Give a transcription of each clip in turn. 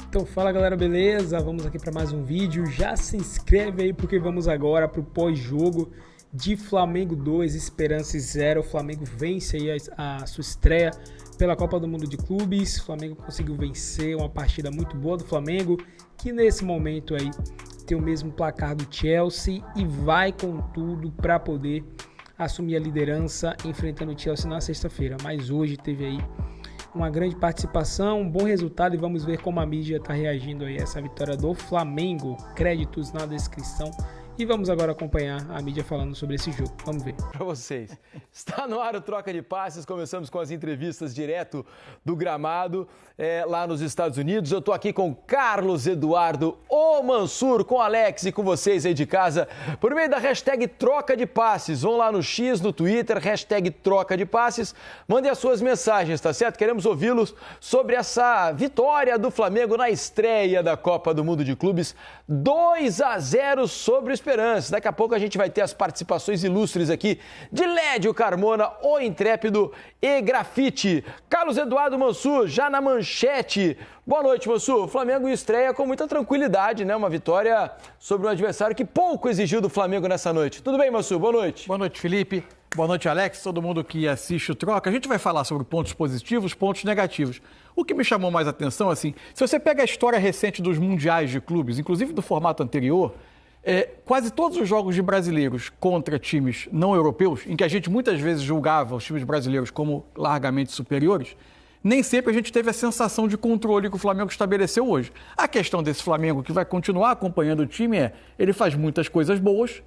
Então fala galera, beleza? Vamos aqui para mais um vídeo. Já se inscreve aí porque vamos agora para o pós-jogo de Flamengo 2, Esperança 0. O Flamengo vence aí a sua estreia pela Copa do Mundo de Clubes. O Flamengo conseguiu vencer uma partida muito boa do Flamengo, que nesse momento aí tem o mesmo placar do Chelsea e vai com tudo para poder assumir a liderança enfrentando o Chelsea na sexta-feira. Mas hoje teve aí uma grande participação, um bom resultado e vamos ver como a mídia está reagindo aí a essa vitória do Flamengo. Créditos na descrição. E vamos agora acompanhar a mídia falando sobre esse jogo. Vamos ver. Para vocês. Está no ar o Troca de Passes. Começamos com as entrevistas direto do gramado lá nos Estados Unidos. Eu estou aqui com Carlos Eduardo O Mansur, com Alex e com vocês aí de casa, por meio da hashtag Troca de Passes. Vão lá no X, no Twitter, hashtag Troca de Passes. Mandem as suas mensagens, tá certo? Queremos ouvi-los sobre essa vitória do Flamengo na estreia da Copa do Mundo de Clubes. 2-0 sobre o Esperança. Daqui a pouco a gente vai ter as participações ilustres aqui de Lédio Carmona, o Intrépido e Grafite. Carlos Eduardo Mansur, já na manchete. Boa noite, Mansur. O Flamengo estreia com muita tranquilidade, né? Uma vitória sobre um adversário que pouco exigiu do Flamengo nessa noite. Tudo bem, Mansur? Boa noite. Boa noite, Felipe. Boa noite, Alex. Todo mundo que assiste o Troca. A gente vai falar sobre pontos positivos, pontos negativos. O que me chamou mais atenção, assim, se você pega a história recente dos mundiais de clubes, inclusive do formato anterior, quase todos os jogos de brasileiros contra times não europeus, em que a gente muitas vezes julgava os times brasileiros como largamente superiores, nem sempre a gente teve a sensação de controle que o Flamengo estabeleceu hoje. A questão desse Flamengo, que vai continuar acompanhando o time, ele faz muitas coisas boas,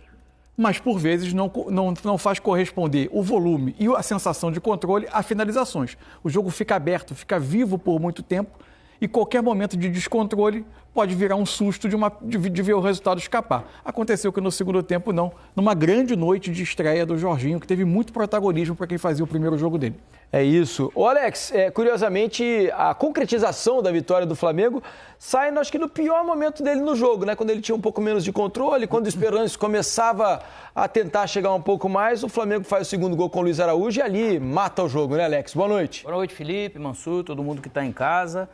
mas por vezes não faz corresponder o volume e a sensação de controle a finalizações. O jogo fica aberto, fica vivo por muito tempo e qualquer momento de descontrole pode virar um susto de ver o resultado escapar. Aconteceu que no segundo tempo não, numa grande noite de estreia do Jorginho, que teve muito protagonismo para quem fazia o primeiro jogo dele. É isso. Ô Alex, curiosamente, a concretização da vitória do Flamengo sai, acho que no pior momento dele no jogo, né? Quando ele tinha um pouco menos de controle, quando o Esperança começava a tentar chegar um pouco mais, o Flamengo faz o segundo gol com o Luiz Araújo e ali mata o jogo, né, Alex? Boa noite. Boa noite, Felipe, Mansur, todo mundo que está em casa.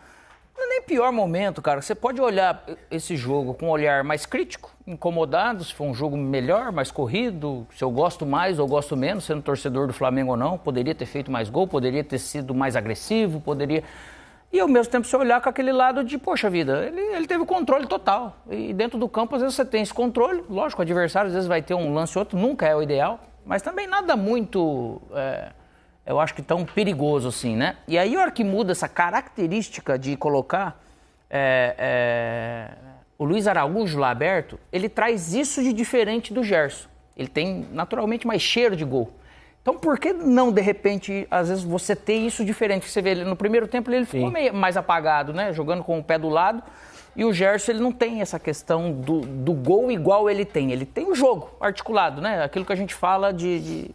Não é nem pior momento, cara. Você pode olhar esse jogo com um olhar mais crítico, incomodado, se for um jogo melhor, mais corrido, se eu gosto mais ou gosto menos, sendo torcedor do Flamengo ou não. Poderia ter feito mais gol, poderia ter sido mais agressivo, poderia... E ao mesmo tempo você olhar com aquele lado de, poxa vida, ele teve o controle total. E dentro do campo, às vezes você tem esse controle. Lógico, o adversário às vezes vai ter um lance ou outro, nunca é o ideal. Mas também nada muito... eu acho que tão perigoso assim, né? E aí, a hora que muda essa característica de colocar o Luiz Araújo lá aberto, ele traz isso de diferente do Gerson. Ele tem, naturalmente, mais cheiro de gol. Então, por que não, de repente, às vezes, você ter isso diferente? Você vê, ele, no primeiro tempo, ele ficou meio mais apagado, né? Jogando com o pé do lado. E o Gerson, ele não tem essa questão do gol igual ele tem. Ele tem o jogo articulado, né? Aquilo que a gente fala E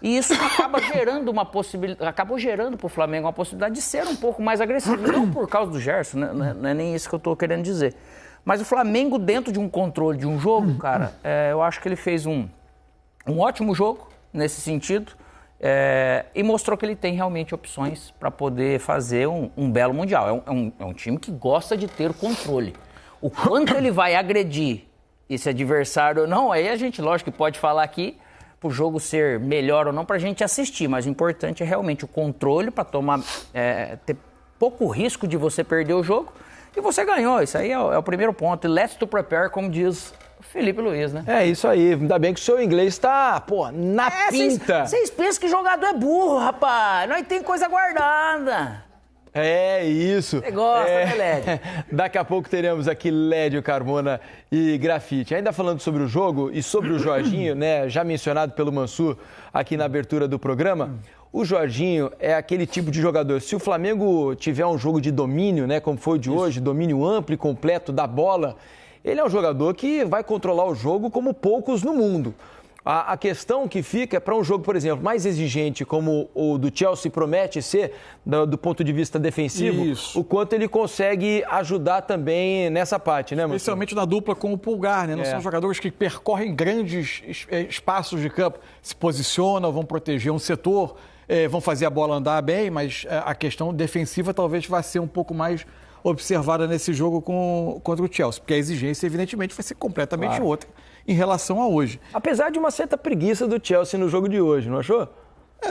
isso acaba gerando uma possibilidade, acabou gerando para o Flamengo uma possibilidade de ser um pouco mais agressivo. Não por causa do Gerson, né? Não é nem isso que eu estou querendo dizer. Mas o Flamengo, dentro de um controle de um jogo, cara, eu acho que ele fez um ótimo jogo nesse sentido e mostrou que ele tem realmente opções para poder fazer um belo Mundial. É um time que gosta de ter o controle. O quanto ele vai agredir esse adversário ou não, aí a gente, lógico, que pode falar aqui, para o jogo ser melhor ou não, para a gente assistir. Mas o importante é realmente o controle para ter pouco risco de você perder o jogo. E você ganhou, isso aí é o primeiro ponto. E let's to prepare, como diz o Felipe Luiz, né? É isso aí, ainda bem que o seu inglês está, na pinta. Vocês pensam que jogador é burro, rapaz. Nós tem coisa guardada. É isso. Você gosta, né, Lédio? Daqui a pouco teremos aqui Lédio Carmona e Grafite. Ainda falando sobre o jogo e sobre o Jorginho, né, já mencionado pelo Mansur aqui na abertura do programa, o Jorginho é aquele tipo de jogador. Se o Flamengo tiver um jogo de domínio, né, como foi o de hoje, domínio amplo e completo da bola, ele é um jogador que vai controlar o jogo como poucos no mundo. A questão que fica para um jogo, por exemplo, mais exigente, como o do Chelsea promete ser, do ponto de vista defensivo, o quanto ele consegue ajudar também nessa parte, né, Marcelo? Especialmente na dupla com o Pulgar, né? Não são jogadores que percorrem grandes espaços de campo, se posicionam, vão proteger um setor, vão fazer a bola andar bem, mas a questão defensiva talvez vá ser um pouco mais observada nesse jogo contra o Chelsea, porque a exigência, evidentemente, vai ser completamente outra em relação a hoje. Apesar de uma certa preguiça do Chelsea no jogo de hoje, não achou?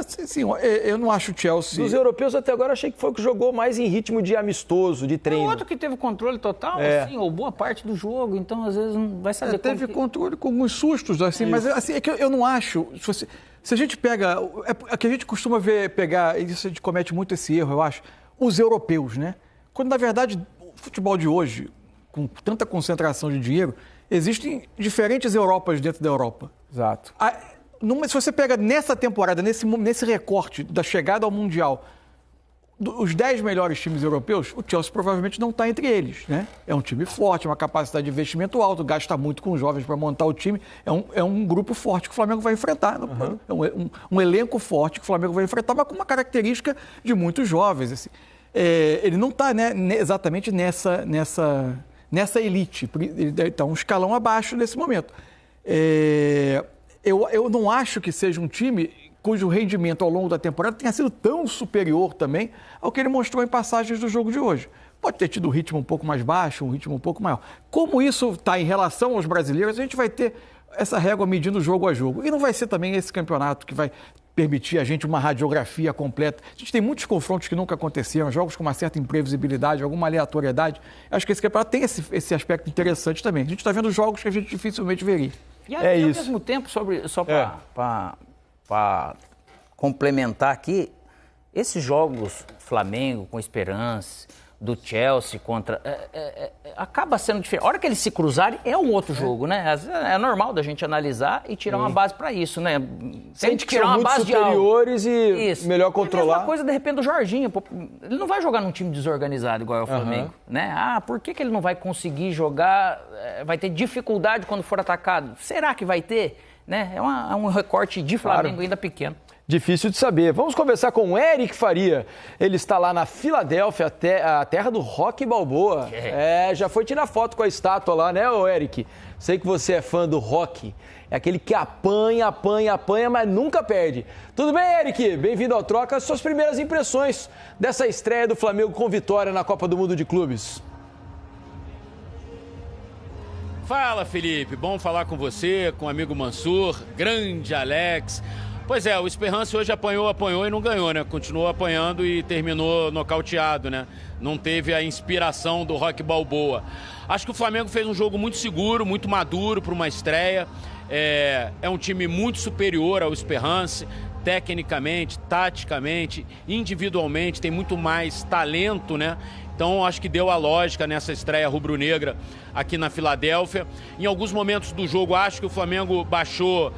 Sim, eu não acho o Chelsea... Dos europeus até agora achei que foi o que jogou mais em ritmo de amistoso, de treino. O outro que teve controle total, assim, ou boa parte do jogo, então às vezes não vai saber teve controle com alguns sustos, assim, mas assim, é que eu não acho... Se a gente pega... É que a gente costuma pegar, e isso a gente comete muito esse erro, eu acho, os europeus, né? Quando, na verdade, o futebol de hoje, com tanta concentração de dinheiro, existem diferentes Europas dentro da Europa. Exato. Se você pega nessa temporada, nesse recorte da chegada ao Mundial, os 10 melhores times europeus, o Chelsea provavelmente não está entre eles, né? É um time forte, uma capacidade de investimento alto, gasta muito com os jovens para montar o time. É um grupo forte que o Flamengo vai enfrentar. É um elenco forte que o Flamengo vai enfrentar, mas com uma característica de muitos jovens. Assim. Ele não está, né, exatamente nessa elite. Ele está um escalão abaixo nesse momento. Eu não acho que seja um time cujo rendimento ao longo da temporada tenha sido tão superior também ao que ele mostrou em passagens do jogo de hoje. Pode ter tido um ritmo um pouco mais baixo, um ritmo um pouco maior. Como isso está em relação aos brasileiros, a gente vai ter essa régua medindo jogo a jogo. E não vai ser também esse campeonato que vai permitir a gente uma radiografia completa. A gente tem muitos confrontos que nunca aconteceram, jogos com uma certa imprevisibilidade, alguma aleatoriedade. Acho que esse campeonato tem esse aspecto interessante também. A gente está vendo jogos que a gente dificilmente veria. E aí, ao mesmo tempo, só para complementar aqui, esses jogos Flamengo com Esperance, do Chelsea contra... acaba sendo diferente. A hora que eles se cruzarem, é um outro jogo, né? É normal da gente analisar e tirar uma base para isso, né? Sente que tirar uma base superiores e melhor controlar. É a mesma coisa, de repente, do Jorginho. Ele não vai jogar num time desorganizado igual é o Flamengo, né? Por que ele não vai conseguir jogar? Vai ter dificuldade quando for atacado? Será que vai ter? Né? É um recorte de Flamengo ainda pequeno. Difícil de saber. Vamos conversar com o Eric Faria. Ele está lá na Filadélfia, a terra do Rock Balboa. Já foi tirar foto com a estátua lá, né, ô Eric? Sei que você é fã do Rock. É aquele que apanha, mas nunca perde. Tudo bem, Eric? Bem-vindo ao Troca. Suas primeiras impressões dessa estreia do Flamengo com vitória na Copa do Mundo de Clubes. Fala, Felipe. Bom falar com você, com o amigo Mansur, grande Alex. Pois é, o Esperance hoje apanhou e não ganhou, né? Continuou apanhando e terminou nocauteado, né? Não teve a inspiração do Rock Balboa. Acho que o Flamengo fez um jogo muito seguro, muito maduro para uma estreia. É um time muito superior ao Esperance, tecnicamente, taticamente, individualmente, tem muito mais talento, né? Então, acho que deu a lógica nessa estreia rubro-negra aqui na Filadélfia. Em alguns momentos do jogo, acho que o Flamengo baixou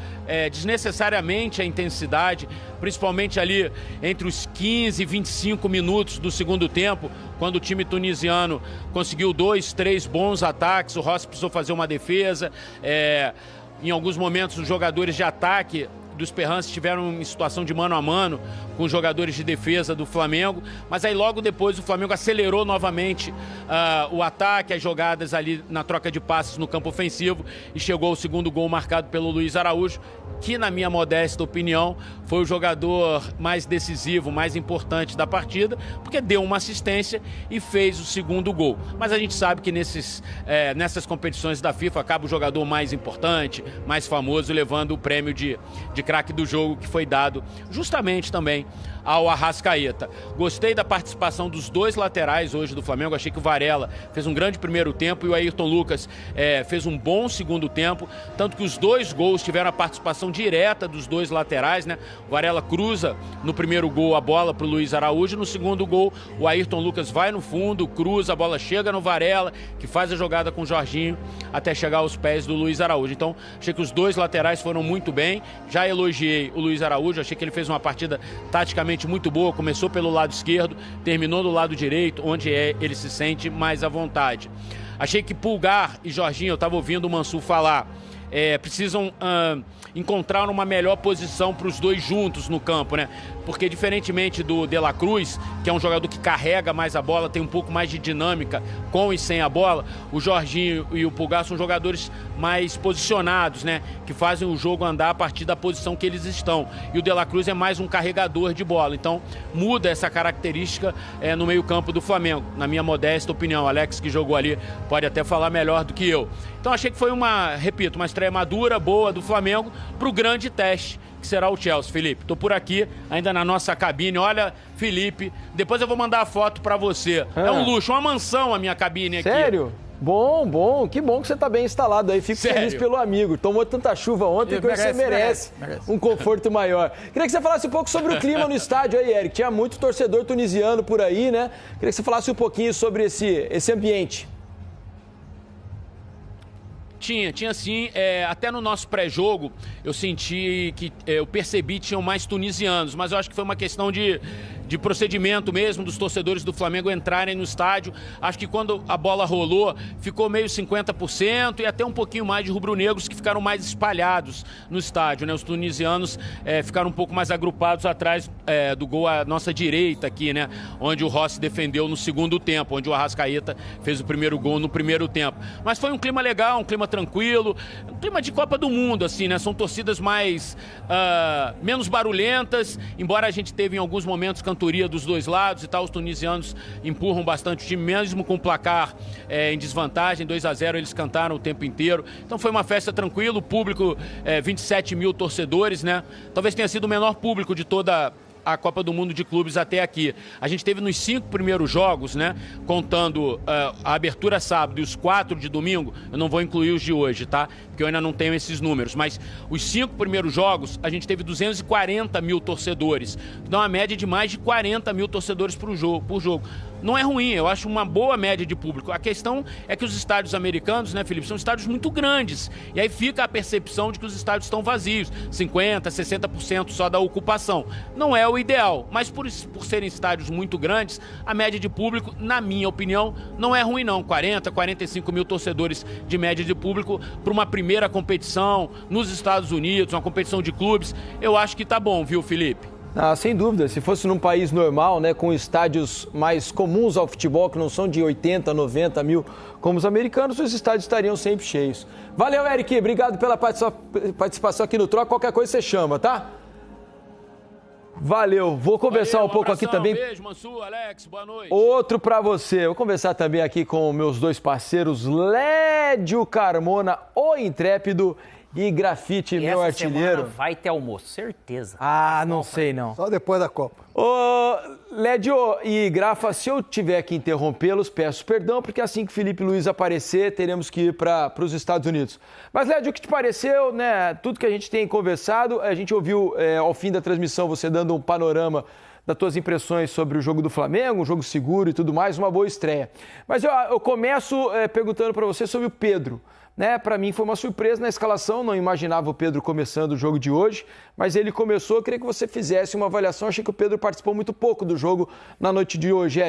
desnecessariamente a intensidade, principalmente ali entre os 15 e 25 minutos do segundo tempo, quando o time tunisiano conseguiu 2, 3 bons ataques, o Rossi precisou fazer uma defesa. Em alguns momentos, os jogadores de ataque do Esperance estiveram em situação de mano a mano com os jogadores de defesa do Flamengo, mas aí logo depois o Flamengo acelerou novamente o ataque, as jogadas ali na troca de passes no campo ofensivo e chegou ao segundo gol marcado pelo Luiz Araújo, que na minha modesta opinião foi o jogador mais decisivo, mais importante da partida, porque deu uma assistência e fez o segundo gol. Mas a gente sabe que nessas competições da FIFA acaba o jogador mais importante, mais famoso, levando o prêmio de craque do jogo, que foi dado justamente também ao Arrascaeta. Gostei da participação dos dois laterais hoje do Flamengo, achei que o Varela fez um grande primeiro tempo e o Ayrton Lucas fez um bom segundo tempo, tanto que os dois gols tiveram a participação direta dos dois laterais, né? O Varela cruza no primeiro gol a bola para o Luiz Araújo, no segundo gol o Ayrton Lucas vai no fundo, cruza, a bola chega no Varela, que faz a jogada com o Jorginho até chegar aos pés do Luiz Araújo. Então, achei que os dois laterais foram muito bem, já elogiei o Luiz Araújo, achei que ele fez uma partida taticamente muito boa, começou pelo lado esquerdo, terminou do lado direito, onde ele se sente mais à vontade. Achei que Pulgar e Jorginho, eu estava ouvindo o Mansur falar, precisam encontrar uma melhor posição para os dois juntos no campo, né? Porque diferentemente do De La Cruz, que é um jogador que carrega mais a bola, tem um pouco mais de dinâmica com e sem a bola, o Jorginho e o Pulgar são jogadores mais posicionados, né? Que fazem o jogo andar a partir da posição que eles estão. E o De La Cruz é mais um carregador de bola. Então muda essa característica no meio-campo do Flamengo, na minha modesta opinião. O Alex, que jogou ali, pode até falar melhor do que eu. Então achei que foi uma estreia madura, boa do Flamengo para o grande teste que será o Chelsea. Felipe, tô por aqui, ainda na nossa cabine. Olha, Felipe, depois eu vou mandar a foto para você. É um luxo, uma mansão a minha cabine aqui. Sério? Bom, que bom que você tá bem instalado aí, fico feliz pelo amigo. Tomou tanta chuva ontem que você merece um conforto maior. Queria que você falasse um pouco sobre o clima no estádio aí, Eric. Tinha muito torcedor tunisiano por aí, né? Queria que você falasse um pouquinho sobre esse ambiente. Tinha sim. Até no nosso pré-jogo eu senti que eu percebi que tinham mais tunisianos, mas eu acho que foi uma questão de procedimento mesmo dos torcedores do Flamengo entrarem no estádio. Acho que quando a bola rolou, ficou meio 50% e até um pouquinho mais de rubro-negros que ficaram mais espalhados no estádio, né? Os tunisianos ficaram um pouco mais agrupados atrás do gol à nossa direita aqui, né? Onde o Rossi defendeu no segundo tempo, onde o Arrascaeta fez o primeiro gol no primeiro tempo. Mas foi um clima legal, um clima tranquilo, um clima de Copa do Mundo, assim, né? São torcidas menos barulhentas, embora a gente teve em alguns momentos cantoria dos dois lados e tal, os tunisianos empurram bastante o time, mesmo com o placar em desvantagem, 2-0, eles cantaram o tempo inteiro. Então foi uma festa tranquila, o público, 27 mil torcedores, né? Talvez tenha sido o menor público de toda a Copa do Mundo de Clubes até aqui. A gente teve nos 5 primeiros jogos, né, contando a abertura sábado e os 4 de domingo, eu não vou incluir os de hoje, tá? Porque eu ainda não tenho esses números, mas os 5 primeiros jogos, a gente teve 240 mil torcedores, dá uma média de mais de 40 mil torcedores por jogo. Não é ruim, eu acho uma boa média de público. A questão é que os estádios americanos, né, Felipe, são estádios muito grandes. E aí fica a percepção de que os estádios estão vazios, 50%, 60% só da ocupação. Não é o ideal, mas por serem estádios muito grandes, a média de público, na minha opinião, não é ruim não. 40, 45 mil torcedores de média de público para uma primeira competição nos Estados Unidos, uma competição de clubes, eu acho que tá bom, viu, Felipe? Sem dúvida, se fosse num país normal, né, com estádios mais comuns ao futebol, que não são de 80, 90 mil como os americanos, os estádios estariam sempre cheios. Valeu, Eric, obrigado pela participação aqui no Troca, qualquer coisa você chama, tá? Valeu, vou conversar um pouco aqui também. Beijo, Mansur, Alex, boa noite. Outro pra você, vou conversar também aqui com meus dois parceiros, Lédio Carmona, o intrépido, e Grafite, meu artilheiro. Vai ter almoço, certeza. Não sei não. Só depois da Copa. Ô, Lédio e Grafa, se eu tiver que interrompê-los, peço perdão, porque assim que Felipe Luiz aparecer, teremos que ir para os Estados Unidos. Mas, Lédio, o que te pareceu, né? Tudo que a gente tem conversado, a gente ouviu ao fim da transmissão você dando um panorama das tuas impressões sobre o jogo do Flamengo, um jogo seguro e tudo mais, uma boa estreia. Mas eu começo perguntando para você sobre o Pedro. Né, para mim foi uma surpresa na escalação, não imaginava o Pedro começando o jogo de hoje, mas ele começou, eu queria que você fizesse uma avaliação, achei que o Pedro participou muito pouco do jogo na noite de hoje.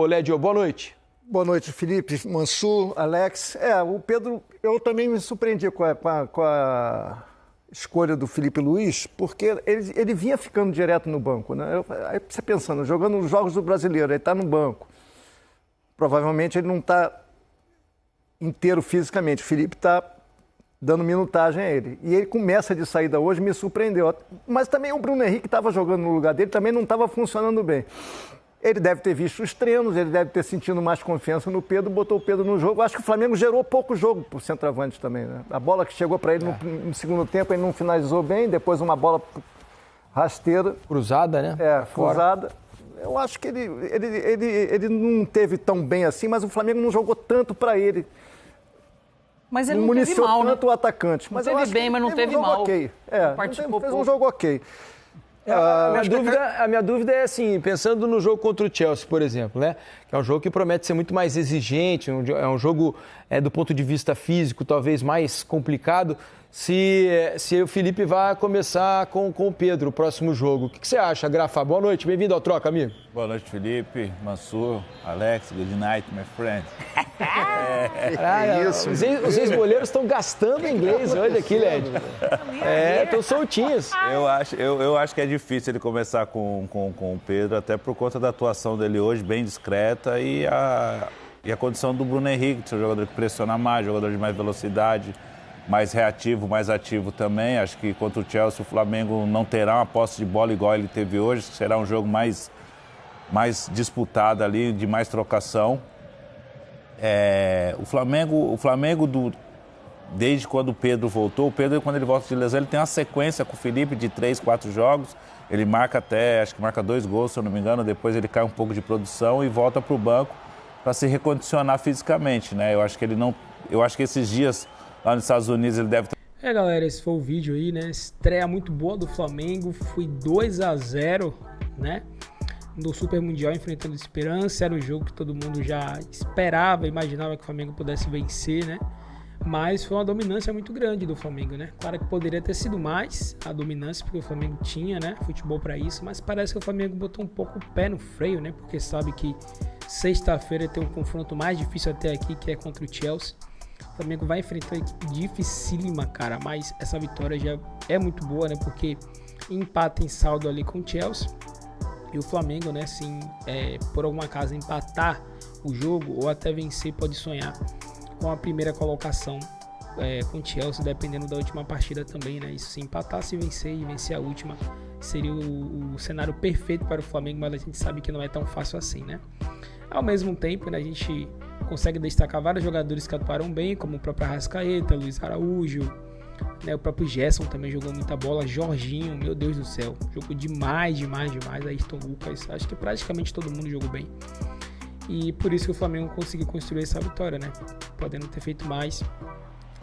Lédio, boa noite. Boa noite, Felipe, Mansur, Alex. O Pedro, eu também me surpreendi com a escolha do Felipe Luiz, porque ele vinha ficando direto no banco, né? Aí você pensando, jogando os jogos do Brasileiro, ele está no banco, provavelmente ele não está inteiro fisicamente. O Felipe está dando minutagem a ele. E ele começa de saída hoje, me surpreendeu. Mas também o Bruno Henrique estava jogando no lugar dele, também não estava funcionando bem. Ele deve ter visto os treinos, ele deve ter sentido mais confiança no Pedro, botou o Pedro no jogo. Acho que o Flamengo gerou pouco jogo para o centroavante também, né? A bola que chegou para ele no segundo tempo, ele não finalizou bem, depois uma bola rasteira. Cruzada, né? Cruzada. Eu acho que ele não teve tão bem assim, mas o Flamengo não jogou tanto para ele. Mas ele não teve mal, tanto o atacante. Mas teve bem, mas não teve mal. Okay. Fez um jogo ok. A minha dúvida é assim, pensando no jogo contra o Chelsea, por exemplo, né? Que é um jogo que promete ser muito mais exigente, é um jogo do ponto de vista físico talvez mais complicado. Se o Felipe vai começar com o Pedro o próximo jogo. O que você acha, Grafa? Boa noite, bem-vindo ao Troca, amigo. Boa noite, Felipe, Mansur, Alex, good night, my friend. Os ex-goleiros estão gastando inglês hoje aqui, Led. Estão soltinhos. Eu acho que é difícil ele começar com o Pedro, até por conta da atuação dele hoje, bem discreta, e a condição do Bruno Henrique, que é um jogador que pressiona mais, jogador de mais velocidade, mais reativo, mais ativo também. Acho que contra o Chelsea o Flamengo não terá uma posse de bola igual ele teve hoje, será um jogo mais disputado ali, de mais trocação. O Flamengo desde quando o Pedro voltou, o Pedro, quando ele volta de lesão, ele tem uma sequência com o Felipe de 3, 4 jogos, ele marca acho que marca 2 gols, se eu não me engano, depois ele cai um pouco de produção e volta para o banco para se recondicionar fisicamente, né? Eu acho que esses dias lá nos Estados Unidos ele deve ter... Galera, esse foi o vídeo aí, né? Estreia muito boa do Flamengo, foi 2-0, né? No Super Mundial, enfrentando Esperança. Era um jogo que todo mundo já esperava, imaginava que o Flamengo pudesse vencer, né? Mas foi uma dominância muito grande do Flamengo, né? Claro que poderia ter sido mais a dominância, porque o Flamengo tinha, né, futebol para isso, mas parece que o Flamengo botou um pouco o pé no freio, né? Porque sabe que sexta-feira tem um confronto mais difícil até aqui, que é contra o Chelsea. O Flamengo vai enfrentar uma equipe dificílima, cara, mas essa vitória já é muito boa, né? Porque empata em saldo ali com o Chelsea. E o Flamengo, né, assim, por alguma acaso empatar o jogo ou até vencer, pode sonhar com a primeira colocação com o Chelsea, dependendo da última partida também, né? Isso, se empatar, se vencer e vencer a última, seria o cenário perfeito para o Flamengo, mas a gente sabe que não é tão fácil assim, né? Ao mesmo tempo, né, a gente consegue destacar vários jogadores que atuaram bem, como o próprio Arrascaeta, Luiz Araújo, né, o próprio Gerson também jogou muita bola, Jorginho, meu Deus do céu, jogou demais, Ayrton Lucas, acho que praticamente todo mundo jogou bem. E por isso que o Flamengo conseguiu construir essa vitória, né? Podendo ter feito mais,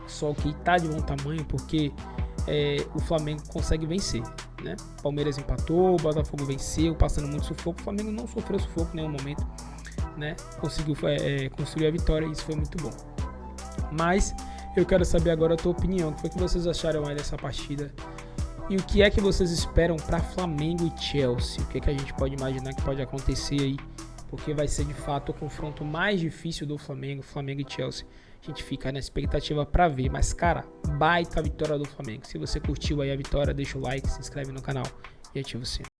só que tá de bom tamanho, porque o Flamengo consegue vencer, né? Palmeiras empatou, o Botafogo venceu, passando muito sufoco, o Flamengo não sofreu sufoco em nenhum momento, né? Conseguiu construir a vitória e isso foi muito bom. Mas eu quero saber agora a tua opinião, o que foi que vocês acharam aí dessa partida? E o que é que vocês esperam para Flamengo e Chelsea? O que é que a gente pode imaginar que pode acontecer aí? Porque vai ser de fato o confronto mais difícil do Flamengo e Chelsea. A gente fica na expectativa para ver, mas cara, baita vitória do Flamengo. Se você curtiu aí a vitória, deixa o like, se inscreve no canal e ativa o sino.